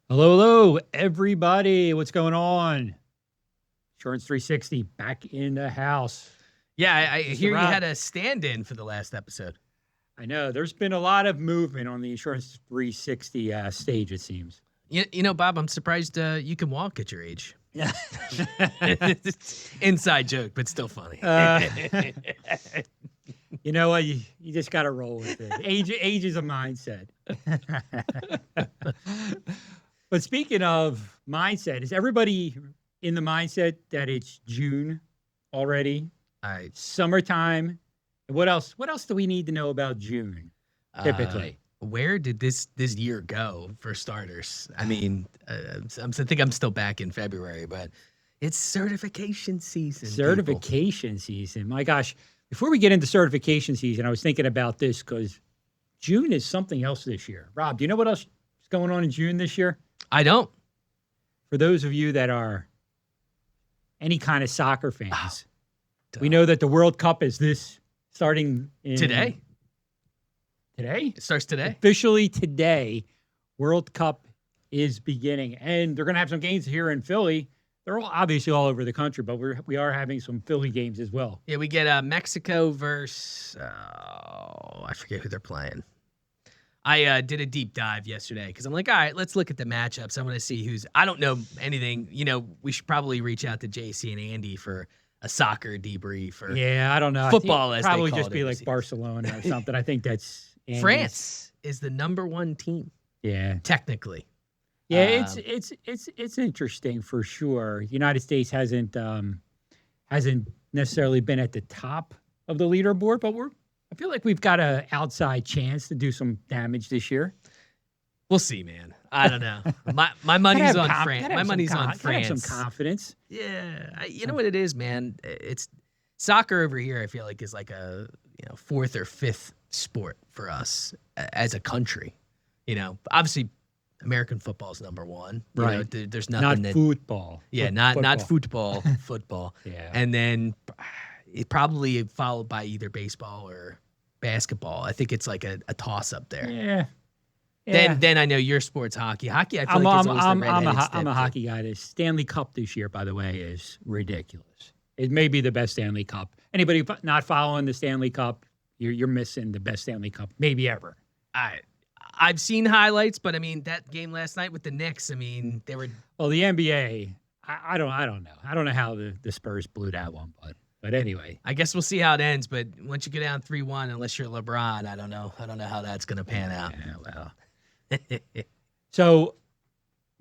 Hello, hello, everybody. What's going on? Insurance 360 back in the house. Yeah, I Mr. hear you Rob. had a stand-in for the last episode. I know there's been a lot of movement on the Insurance 360 stage, it seems. You know, Bob, I'm surprised you can walk at your age. Yeah. Inside joke, but still funny. You know what? You just got to roll with it. Age is a mindset. But speaking of mindset, is everybody in the mindset that it's June already? All right. Summertime. What else? What else do we need to know about June? Typically, Where did this year go for starters? I mean, I think I'm still back in February, but it's certification season. certification season. My gosh! Before we get into certification season, I was thinking about this because June is something else this year. Rob, do you know what else is going on in June this year? I don't. For those of you that are any kind of soccer fans, we know that the World Cup is starting in Today? Today? It starts today. Officially today, World Cup is beginning, and they're going to have some games here in Philly. They're obviously all over the country, but we are having some Philly games as well. Yeah, we get Mexico versus I forget who they're playing. I did a deep dive yesterday because I'm like, all right, let's look at the matchups. I want to see who's. I don't know anything. You know, we should probably reach out to JC and Andy for a soccer debrief or Yeah, I don't know. football. I think As they probably call just it be like overseas. Barcelona or something. I think that's Andy's. France is the number 1 team Yeah, technically. yeah. It's interesting for sure. United States hasn't necessarily been at the top of the leaderboard, but I feel like we've got an outside chance to do some damage this year. We'll see, man. I don't know. My money's on France. My money's on Have France. some confidence. Yeah, you know what it is, man. It's soccer over here. I feel like is like a 4th or 5th sport for us as a country. You know, obviously, American football is number 1. You know, Right. there's Not nothing that. football. Yeah, not football. Football. Yeah. And then it probably followed by either baseball or basketball. I think it's like a toss up there. Yeah. Yeah. Then I know your sport's hockey. Hockey, I feel like it's always the redheaded I'm a hockey guy. The Stanley Cup this year, by the way, is ridiculous. It may be the best Stanley Cup. Anybody not following the Stanley Cup, you're missing the best Stanley Cup maybe ever. I've seen highlights, but I mean that game last night with the Knicks. I mean they were. Well, the NBA, I don't know. I don't know how the Spurs blew that one, but anyway. I guess we'll see how it ends. But once you go down 3-1, unless you're LeBron, I don't know how that's going to pan out. Yeah, well. So,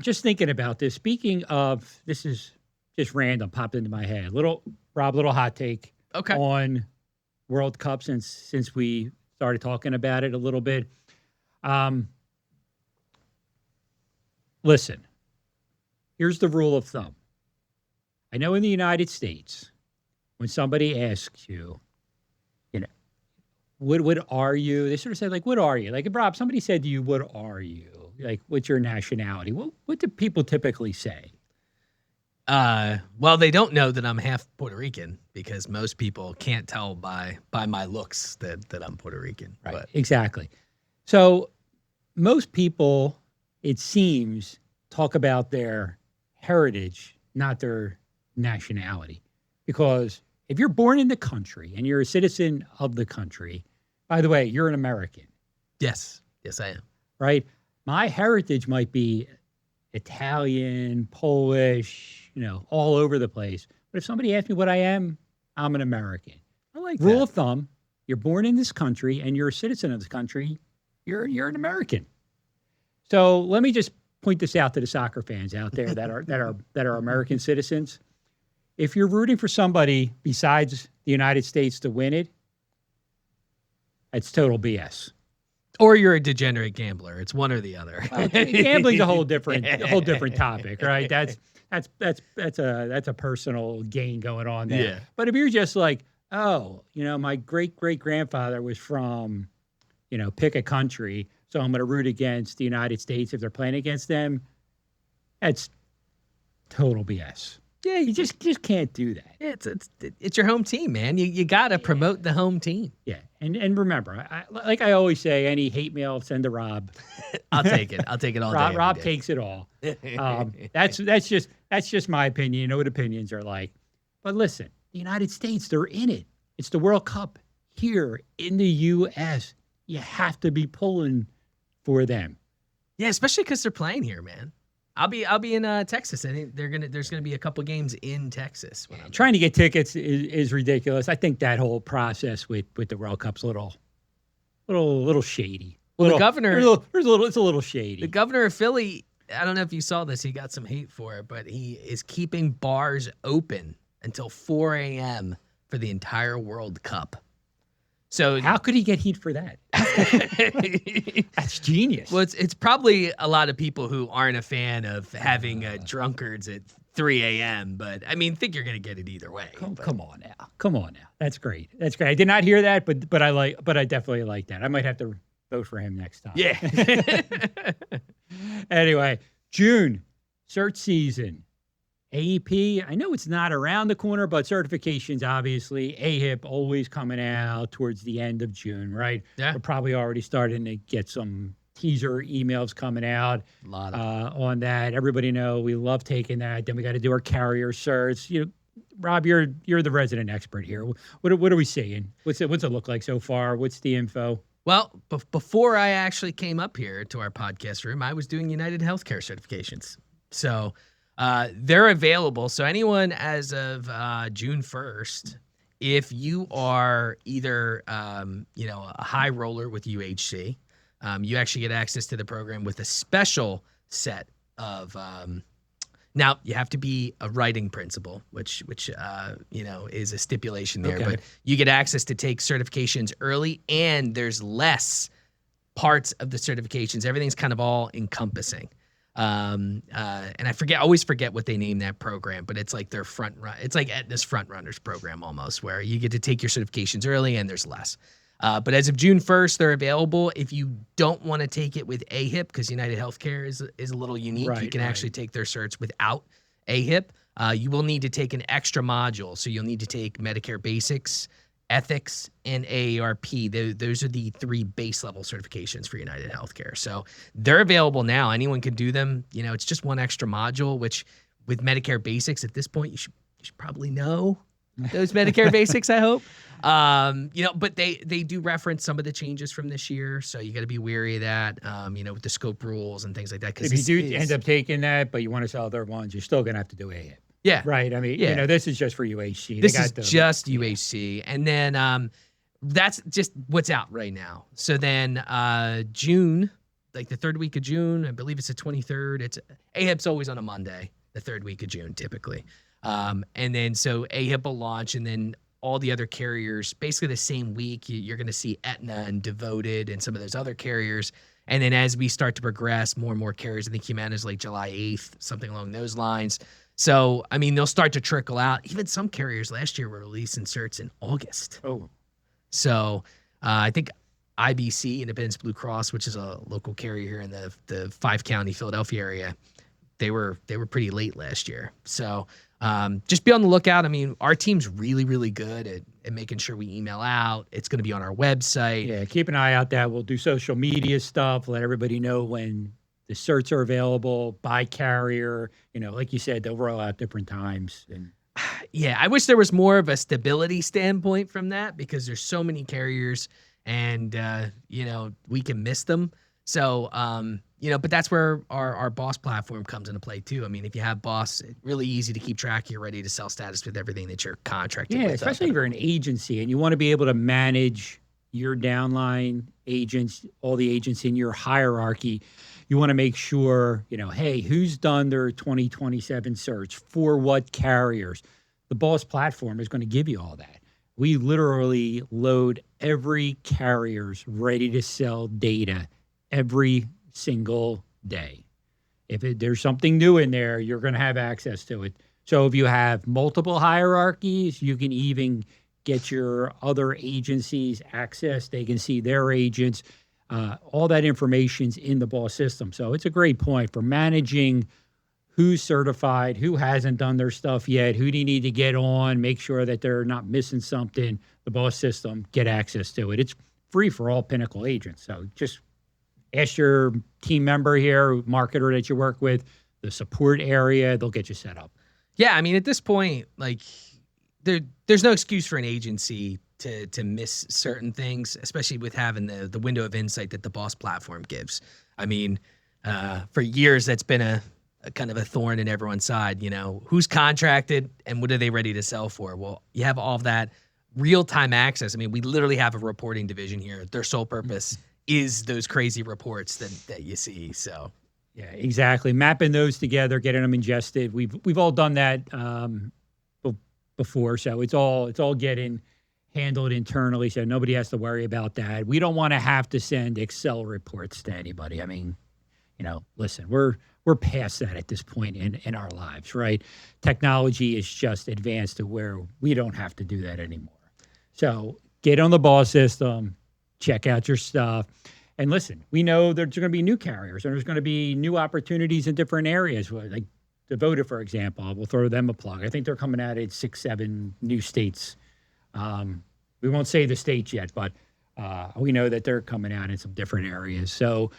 just thinking about this. Speaking of, this is just random, popped into my head. Little hot take Okay. on World Cup since we started talking about it a little bit. Listen, here's the rule of thumb. I know in the United States, when somebody asks you, what are you? They sort of say, like, what are you? Like, Rob, somebody said to you, what are you? Like, what's your nationality? What do people typically say? Well, they don't know that I'm half Puerto Rican because most people can't tell by my looks that I'm Puerto Rican. Right, But exactly. So most people, it seems, talk about their heritage, not their nationality. Because if you're born in the country and you're a citizen of the country, by the way, you're an American, yes, I am. right? My heritage might be Italian, Polish, all over the place. But if somebody asks me what I am, I'm an American. I like Rule that. of thumb, you're born in this country and you're a citizen of this country, you're an American. So let me just point this out to the soccer fans out there that are American citizens. If you're rooting for somebody besides the United States to win it, it's total BS. Or you're a degenerate gambler. It's one or the other. Well, gambling's a whole different topic, right? That's a personal gain going on there. Yeah. But if you're just like, oh, my great grandfather was from, pick a country, so I'm going to root against the United States if they're playing against them, that's total BS. Yeah, You just can't do that. it's your home team, man. You got to promote the home team. Yeah, and remember, like I always say, any hate mail, send to Rob. I'll take it. I'll take it all day. Rob takes it all. That's just my opinion. You know what opinions are like. But listen, the United States, they're in it. It's the World Cup here in the U.S. You have to be pulling for them. Yeah, especially because they're playing here, man. I'll be in Texas. I think there's gonna be a couple games in Texas. Trying to get tickets is ridiculous. I think that whole process with the World Cup's a little shady. Well, the governor, it's a little shady. The governor of Philly, I don't know if you saw this. He got some hate for it, but he is keeping bars open until 4 a.m. for the entire World Cup. So how could he get heat for that? That's genius. Well, it's probably a lot of people who aren't a fan of having drunkards at 3 a.m. But I mean, think you're going to get it either way. Come on now. That's great. I did not hear that, but I definitely like that. I might have to vote for him next time. Yeah. Anyway, June, Certs season. AHIP, I know it's not around the corner, but certifications, obviously. AHIP always coming out towards the end of June, right? Yeah. We're probably already starting to get some teaser emails coming out on that. Everybody know we love taking that. Then we got to do our carrier certs. You know, Rob, you're the resident expert here. What are we seeing? What's it look like so far? What's the info? Well, before I actually came up here to our podcast room, I was doing United Healthcare certifications. So they're available. So anyone as of June 1st, if you are either a high roller with UHC, you actually get access to the program with a special set of now you have to be a writing principal, which is a stipulation there. Okay. But you get access to take certifications early, and there's less parts of the certifications. Everything's kind of all encompassing. And I always forget what they name that program, but it's like their it's like Aetna's front runners program almost, where you get to take your certifications early and there's less. But as of June 1st, they're available. If you don't want to take it with AHIP, because United Healthcare is a little unique, you can actually take their certs without AHIP. You will need to take an extra module. So you'll need to take Medicare Basics, Ethics, and AARP. Those are the 3 base level certifications for United Healthcare. So they're available now. Anyone can do them. It's just one extra module, which with Medicare Basics at this point, you should probably know those Medicare Basics, I hope. But they do reference some of the changes from this year. So you got to be wary of that, with the scope rules and things like that. If you do end up taking that, but you want to sell other ones, you're still going to have to do AHIP. Yeah. Right. I mean, this is just for UHC. This is just UHC. And then that's just what's out right now. So then June, like the 3rd week of June, I believe it's the 23rd. AHIP's always on a Monday, the 3rd week of June, typically. And then so AHIP will launch, and then all the other carriers, basically the same week, you're going to see Aetna and Devoted and some of those other carriers. And then as we start to progress, more and more carriers, I think Humana's like July 8th, something along those lines. So, I mean, they'll start to trickle out. Even some carriers last year were releasing certs in August. Oh. So I think IBC, Independence Blue Cross, which is a local carrier here in the 5-county Philadelphia area, they were pretty late last year. So just be on the lookout. I mean, our team's really, really good at making sure we email out. It's going to be on our website. Yeah, keep an eye out that. We'll do social media stuff, let everybody know when the certs are available by carrier. Like you said, they'll roll out different times. And yeah, I wish there was more of a stability standpoint from that, because there's so many carriers and, we can miss them. So, but that's where our Boss platform comes into play too. I mean, if you have Boss, it's really easy to keep track. You're ready to sell status with everything that you're contracted with. Yeah, especially if you're an agency and you want to be able to manage your downline agents, all the agents in your hierarchy. You want to make sure, hey, who's done their 2027 search for what carriers? The Boss platform is going to give you all that. We literally load every carrier's ready to sell data every single day. If there's something new in there, you're going to have access to it. So if you have multiple hierarchies, you can even get your other agencies access. They can see their agents. All that information's in the Boss system. So it's a great point for managing who's certified, who hasn't done their stuff yet, who do you need to get on, make sure that they're not missing something. The boss system, get access to it. It's free for all Pinnacle agents. So just ask your team member here, marketer that you work with, the support area, they'll get you set up. Yeah, I mean, at this point, like there's no excuse for an agency to miss certain things, especially with having the window of insight that the boss platform gives. I mean, for years that's been a kind of a thorn in everyone's side. You know, who's contracted and what are they ready to sell for? Well, you have all of that real-time access. I mean, we literally have a reporting division here. Their sole purpose is those crazy reports that you see. So yeah, exactly. Mapping those together, getting them ingested. We've all done that before, so it's all getting handled internally, so nobody has to worry about that. We don't want to have to send Excel reports to anybody. I mean, you know, listen, we're past that at this point in our lives, right? Technology is just advanced to where we don't have to do that anymore. So get on the boss system, check out your stuff. And listen, we know there's going to be new carriers and there's going to be new opportunities in different areas. Like Devoted, for example, we'll throw them a plug. I think they're coming out at 6, 7 new states. We won't say the states yet, but we know that they're coming out in some different areas. So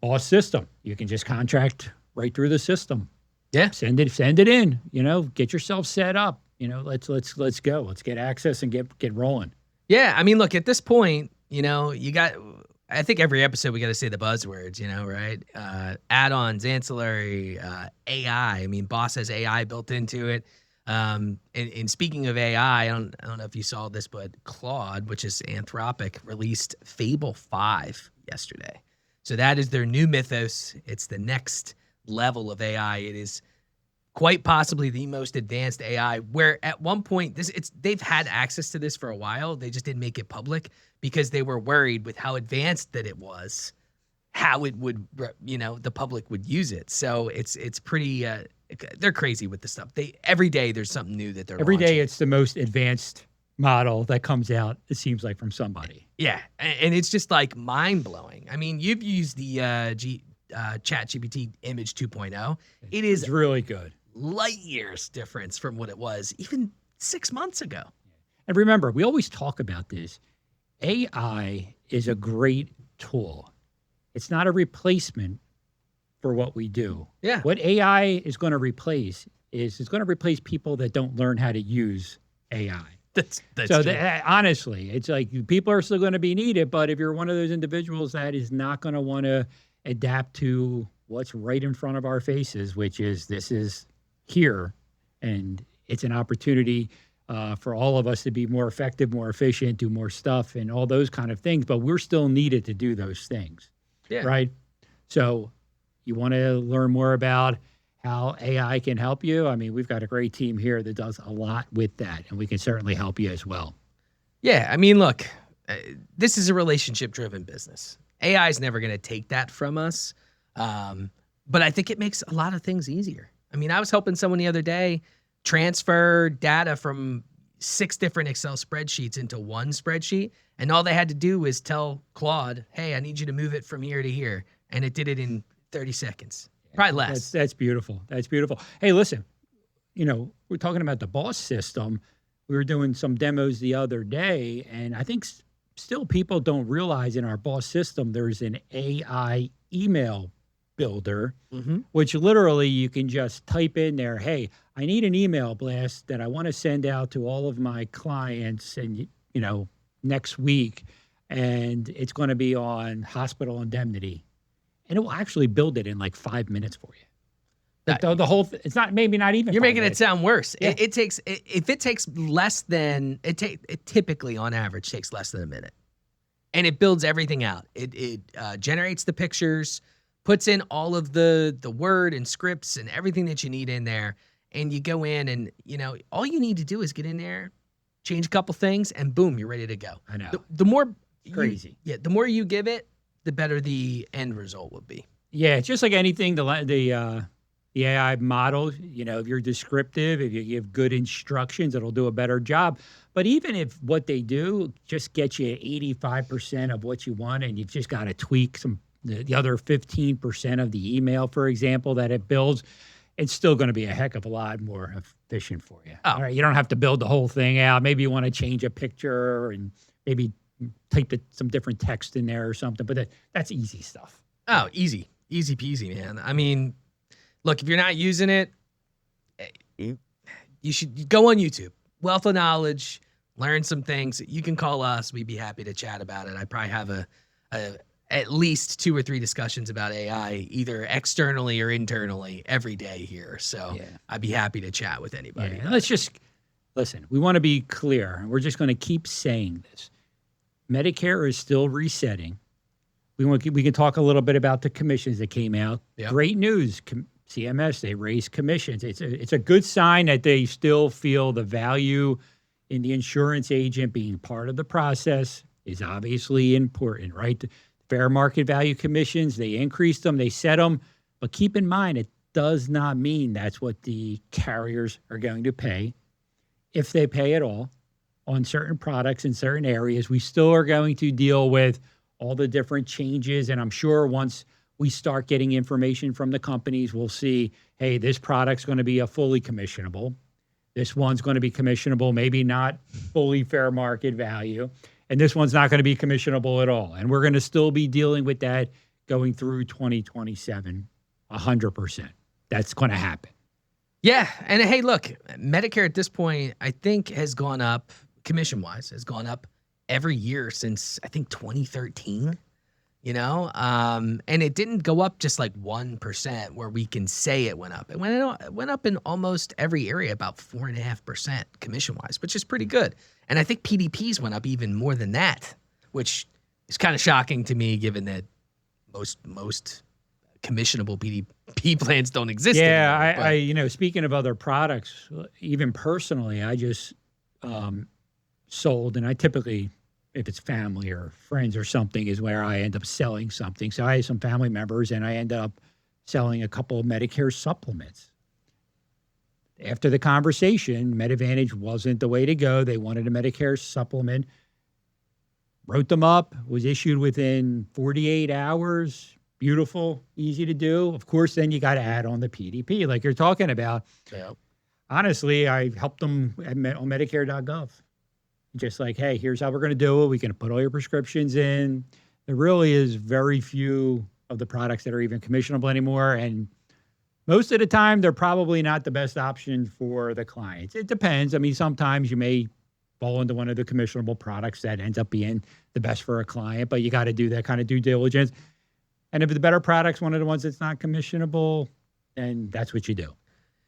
boss system, you can just contract right through the system. Yeah. Send it in, you know, get yourself set up. You know, let's go. Let's get access and get rolling. Yeah, I mean, look, at this point, you know, I think every episode we got to say the buzzwords, you know, right? Add-ons, ancillary, AI. I mean, Boss has AI built into it. And speaking of AI, I don't know if you saw this, but Claude, which is Anthropic, released Fable 5 yesterday. So that is their new mythos. It's the next level of AI. It is quite possibly the most advanced AI, where at one point they've had access to this for a while. They just didn't make it public because they were worried with how advanced that it was, how it would, you know, the public would use it. So it's pretty, they're crazy with the stuff. Every day there's something new that they're every launching. day it's the most advanced model that comes out, it seems like, from somebody. Yeah, and it's just like mind-blowing. I mean, you've used the ChatGPT Image 2.0. It's really good. Light years difference from what it was even 6 months ago. And remember, we always talk about this. AI is a great tool. It's not a replacement for what we do. Yeah. What AI is going to replace is it's going to replace people that don't learn how to use AI. That's so true. Honestly, it's like people are still going to be needed, but if you're one of those individuals that is not going to want to adapt to what's right in front of our faces, which is this is here, and it's an opportunity for all of us to be more effective, more efficient, do more stuff, and all those kind of things. But we're still needed to do those things, right? So you want to learn more about how AI can help you? I mean, we've got a great team here that does a lot with that, and we can certainly help you as well. Yeah, I mean, look, this is a relationship-driven business. AI is never going to take that from us, but I think it makes a lot of things easier. I mean, I was helping someone the other day transfer data from 6 different Excel spreadsheets into one spreadsheet, and all they had to do was tell Claude, hey, I need you to move it from here to here, and it did it in 30 seconds. Probably less. That's beautiful. That's beautiful. Hey, listen, you know, we're talking about the boss system. We were doing some demos the other day, and I think still people don't realize in our boss system there's an AI email builder, which literally you can just type in there, hey, I need an email blast that I want to send out to all of my clients and, you know, next week, and it's going to be on hospital indemnity. And it will actually build it in like 5 minutes for you. Like the whole it's not, maybe not even. You're making minutes. It sound worse. Yeah. If it takes less than it typically on average takes less than a minute, and it builds everything out. It generates the pictures, puts in all of the word and scripts and everything that you need in there, and you go in and, you know, all you need to do is get in there, change a couple things, and boom, you're ready to go. I know. The more crazy. The more you give it, the better the end result would be. Yeah, it's just like anything. The AI model, you know, if you're descriptive, if you give good instructions, it'll do a better job. But even if what they do just gets you 85% of what you want, and you've just got to tweak the other 15% of the email, for example, that it builds, it's still going to be a heck of a lot more efficient for you. Oh. All right, you don't have to build the whole thing out. Maybe you want to change a picture and maybe type some different text in there or something, but that's easy stuff. Oh, easy peasy, man. I mean, look, if you're not using it, you should go on YouTube. Wealth of knowledge, learn some things. You can call us. We'd be happy to chat about it. I probably have at least 2 or 3 discussions about AI, either externally or internally, every day here. So I'd be happy to chat with anybody. Yeah. Let's just listen. We want to be clear, and we're just going to keep saying this. Medicare is still resetting. We can talk a little bit about the commissions that came out. Yep. Great news. CMS, they raised commissions. It's a good sign that they still feel the value in the insurance agent being part of the process is obviously important, right? The fair market value commissions, they increased them, they set them, but keep in mind, it does not mean that's what the carriers are going to pay. If they pay at all on certain products in certain areas, we still are going to deal with all the different changes. And I'm sure once we start getting information from the companies, we'll see, hey, this product's going to be a fully commissionable. This one's going to be commissionable, maybe not fully fair market value. And this one's not going to be commissionable at all. And we're going to still be dealing with that going through 2027, 100%. That's going to happen. Yeah. And hey, look, Medicare at this point, I think has gone up, commission-wise, has gone up every year since, I think, 2013. You know, and it didn't go up just like 1% where we can say it went up. It went up in almost every area, about 4.5% commission-wise, which is pretty good. And I think PDPs went up even more than that, which is kind of shocking to me, given that most commissionable PDP plans don't exist anymore. I speaking of other products, even personally, I just sold, and I typically, if it's family or friends or something, is where I end up selling something. So I have some family members, and I end up selling a couple of Medicare supplements. After the conversation, MedAdvantage wasn't the way to go. They wanted a Medicare supplement. Wrote them up, was issued within 48 hours. Beautiful, easy to do. Of course, then you got to add on the PDP like you're talking about. Yeah. Honestly, I helped them on Medicare.gov. Just like, hey, here's how we're going to do it. We can put all your prescriptions in. There really is very few of the products that are even commissionable anymore. And most of the time, they're probably not the best option for the clients. It depends. I mean, sometimes you may fall into one of the commissionable products that ends up being the best for a client, but you got to do that kind of due diligence. And if the better product's one of the ones that's not commissionable, then that's what you do.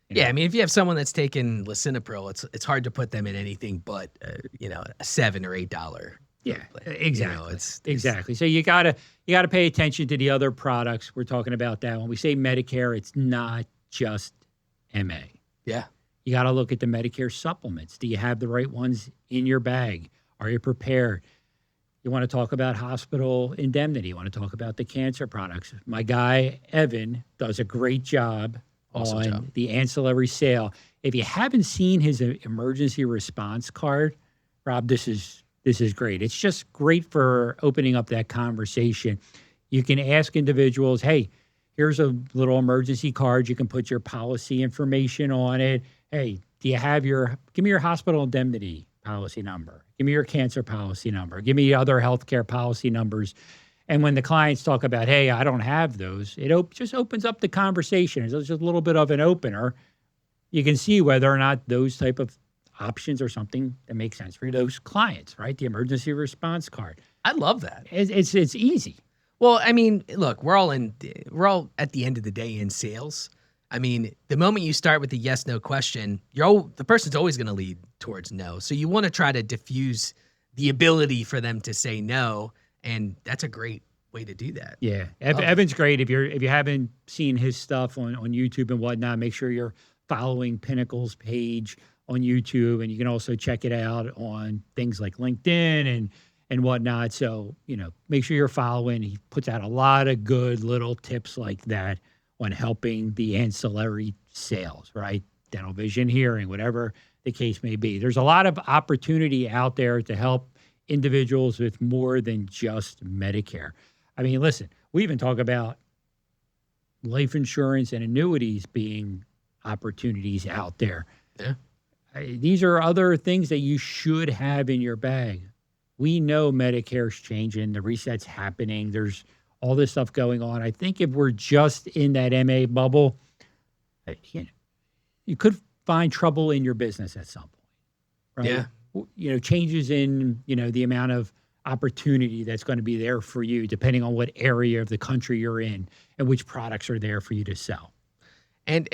Yeah, I mean, if you have someone that's taking lisinopril, it's hard to put them in anything but a $7 or $8. Yeah, exactly. It's exactly. So you gotta pay attention to the other products. We're talking about that. When we say Medicare, it's not just MA. Yeah. You got to look at the Medicare supplements. Do you have the right ones in your bag? Are you prepared? You want to talk about hospital indemnity. You want to talk about the cancer products. My guy, Evan, does a great job on the ancillary sale. If you haven't seen his emergency response card, Rob, this is great. It's just great for opening up that conversation. You can ask individuals, hey, here's a little emergency card. You can put your policy information on it. Hey, give me your hospital indemnity policy number. Give me your cancer policy number. Give me other healthcare policy numbers. And when the clients talk about, hey, I don't have those, it just opens up the conversation. It's just a little bit of an opener. You can see whether or not those type of options are something that makes sense for those clients, right? The emergency response card. I love that. It's easy. Well, I mean, look, we're all at the end of the day in sales. I mean, the moment you start with the yes/no question, the person's always going to lead towards no. So you want to try to diffuse the ability for them to say no. And that's a great way to do that. Yeah. Evan's great. If you haven't seen his stuff on YouTube and whatnot, make sure you're following Pinnacle's page on YouTube. And you can also check it out on things like LinkedIn and whatnot. So, make sure you're following. He puts out a lot of good little tips like that on helping the ancillary sales, right? Dental, vision, hearing, whatever the case may be. There's a lot of opportunity out there to help individuals with more than just Medicare. I mean, listen, we even talk about life insurance and annuities being opportunities out there. Yeah. These are other things that you should have in your bag. We know Medicare's changing, the reset's happening. There's all this stuff going on. I think if we're just in that MA bubble, you could find trouble in your business at some point, right? Yeah. Changes in, the amount of opportunity that's going to be there for you, depending on what area of the country you're in and which products are there for you to sell. And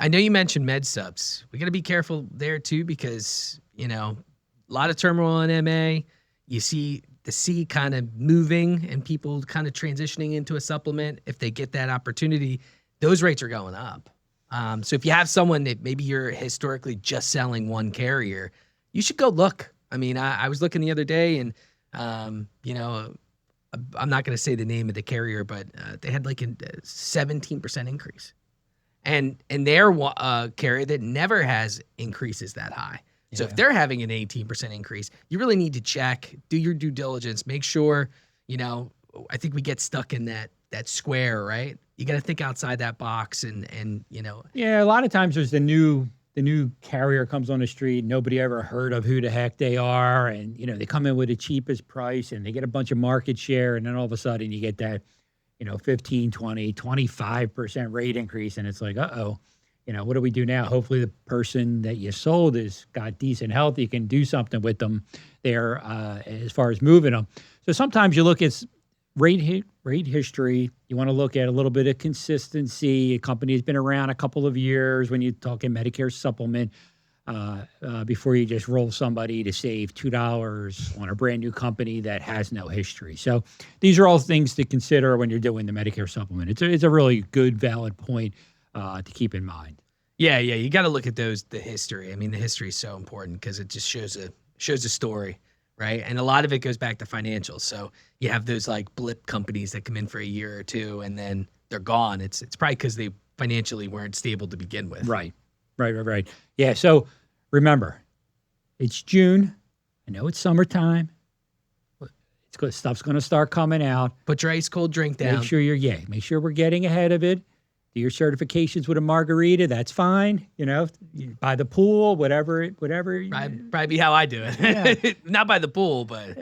I know you mentioned med subs. We got to be careful there too, because, a lot of turmoil in MA. You see the C kind of moving and people kind of transitioning into a supplement. If they get that opportunity, those rates are going up. So if you have someone that maybe you're historically just selling one carrier, you should go look. I mean, I was looking the other day and, I'm not going to say the name of the carrier, but they had like a 17% increase. And they're a carrier that never has increases that high. So if they're having an 18% increase, you really need to check, do your due diligence, make sure, I think we get stuck in that square, right? You got to think outside that box and. Yeah, a lot of times there's the new carrier comes on the street. Nobody ever heard of who the heck they are. And, they come in with the cheapest price and they get a bunch of market share. And then all of a sudden you get that, 15, 20, 25% rate increase. And it's like, uh-oh, what do we do now? Hopefully the person that you sold has got decent health. You can do something with them there as far as moving them. So sometimes you look at rate history. You want to look at a little bit of consistency. A company has been around a couple of years when you're talking Medicare supplement before you just roll somebody to save $2 on a brand new company that has no history. So these are all things to consider when you're doing the Medicare supplement. It's a really good, valid point to keep in mind. Yeah. You got to look at the history. I mean, the history is so important because it just shows a story, right? And a lot of it goes back to financials. So you have those like blip companies that come in for a year or two and then they're gone. It's probably because they financially weren't stable to begin with. Right. Yeah. So remember, it's June. I know it's summertime. Stuff's going to start coming out. Put your ice cold drink down. Make sure we're getting ahead of it. Do your certifications with a margarita. That's fine. By the pool, whatever. Probably be how I do it. Yeah. Not by the pool, but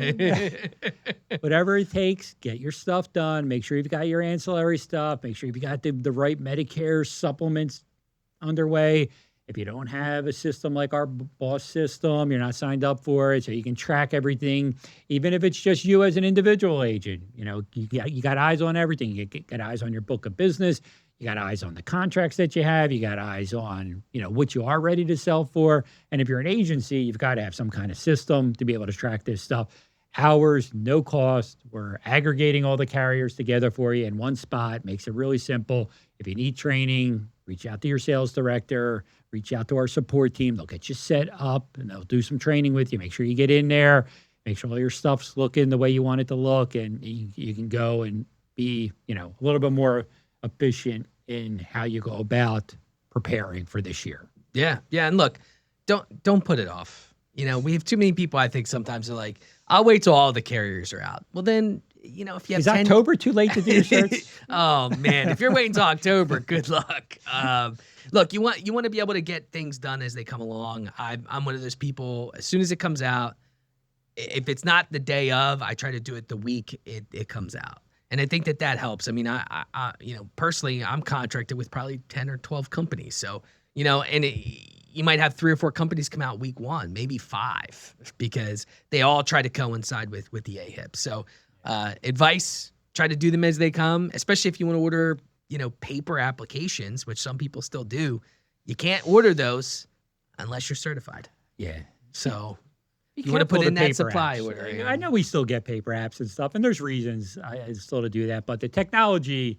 whatever it takes. Get your stuff done. Make sure you've got your ancillary stuff. Make sure you've got the right Medicare supplements underway. If you don't have a system like our boss system, you're not signed up for it, so you can track everything, even if it's just you as an individual agent. You got eyes on everything. You got eyes on your book of business. You got eyes on the contracts that you have. You got eyes on, what you are ready to sell for. And if you're an agency, you've got to have some kind of system to be able to track this stuff. Hours, no cost. We're aggregating all the carriers together for you in one spot. Makes it really simple. If you need training, reach out to your sales director, reach out to our support team. They'll get you set up and they'll do some training with you. Make sure you get in there, make sure all your stuff's looking the way you want it to look, and you can go and be, a little bit more efficient in how you go about preparing for this year. Yeah. And look, don't put it off. We have too many people, I think sometimes are like, I'll wait till all the carriers are out. Well, then, if you have Is October too late to do your certs? Oh man, if you're waiting till October, good luck. Look, you want to be able to get things done as they come along. I'm one of those people. As soon as it comes out, if it's not the day of, I try to do it the week it comes out, and I think that helps. I mean, I personally, I'm contracted with probably 10 or 12 companies, so and you might have 3 or 4 companies come out week 1, maybe 5, because they all try to coincide with the AHIP. So. Advice, try to do them as they come, especially if you want to order, paper applications, which some people still do. You can't order those unless you're certified. Yeah. So you want to put in that supply order. I know we still get paper apps and stuff, and there's reasons still to do that, but the technology,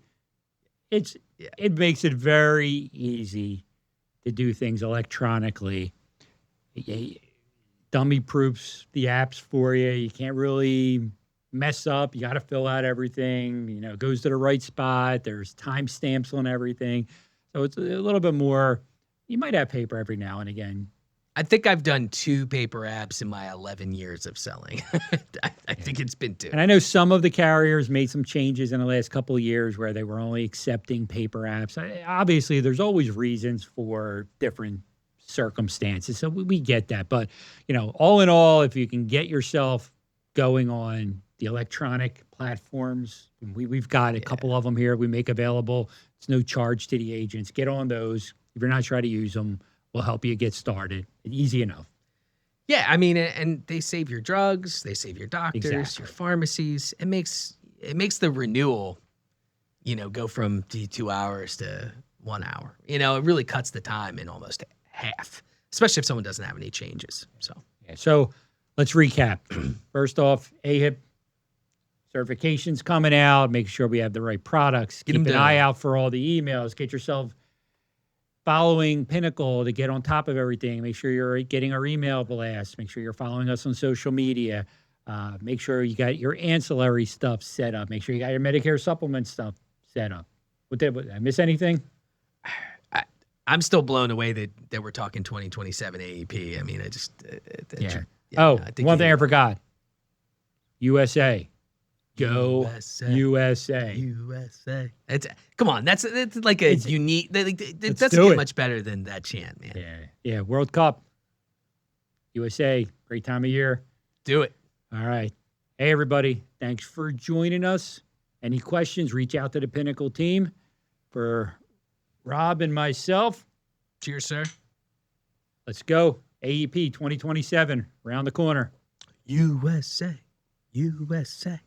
it makes it very easy to do things electronically. Dummy proofs the apps for you. You can't really mess up. You got to fill out everything, it goes to the right spot. There's timestamps on everything. So it's a little bit more, you might have paper every now and again. I think I've done 2 paper apps in my 11 years of selling. I think it's been 2. And I know some of the carriers made some changes in the last couple of years where they were only accepting paper apps. Obviously, there's always reasons for different circumstances, so we get that. But all in all, if you can get yourself going on the electronic platforms, we've got a couple of them here we make available. It's no charge to the agents. Get on those. If you're not trying to use them, we'll help you get started. Easy enough. Yeah, I mean, and they save your drugs, they save your doctors, Exactly. your pharmacies. It makes the renewal, go from 2 hours to 1 hour. It really cuts the time in almost half, especially if someone doesn't have any changes. So let's recap. First off, AHIP certification's coming out. Make sure we have the right products. Get 'em Keep an done. eye out for all the emails. Get yourself following Pinnacle to get on top of everything. Make sure you're getting our email blast. Make sure you're following us on social media. Make sure you got your ancillary stuff set up. Make sure you got your Medicare supplement stuff set up. Did I miss anything? I'm still blown away that we're talking 2027 AEP. I mean, I just Yeah. I think One thing I forgot. USA. Go USA. USA. USA. Come on, that's like a unique. It doesn't do get it. much better than that chant, man. Yeah. World Cup. USA. Great time of year. Do it. All right. Hey, everybody. Thanks for joining us. Any questions, reach out to the Pinnacle team. For Rob and myself, Cheers, sir. let's go. AEP 2027, around the corner. USA. USA.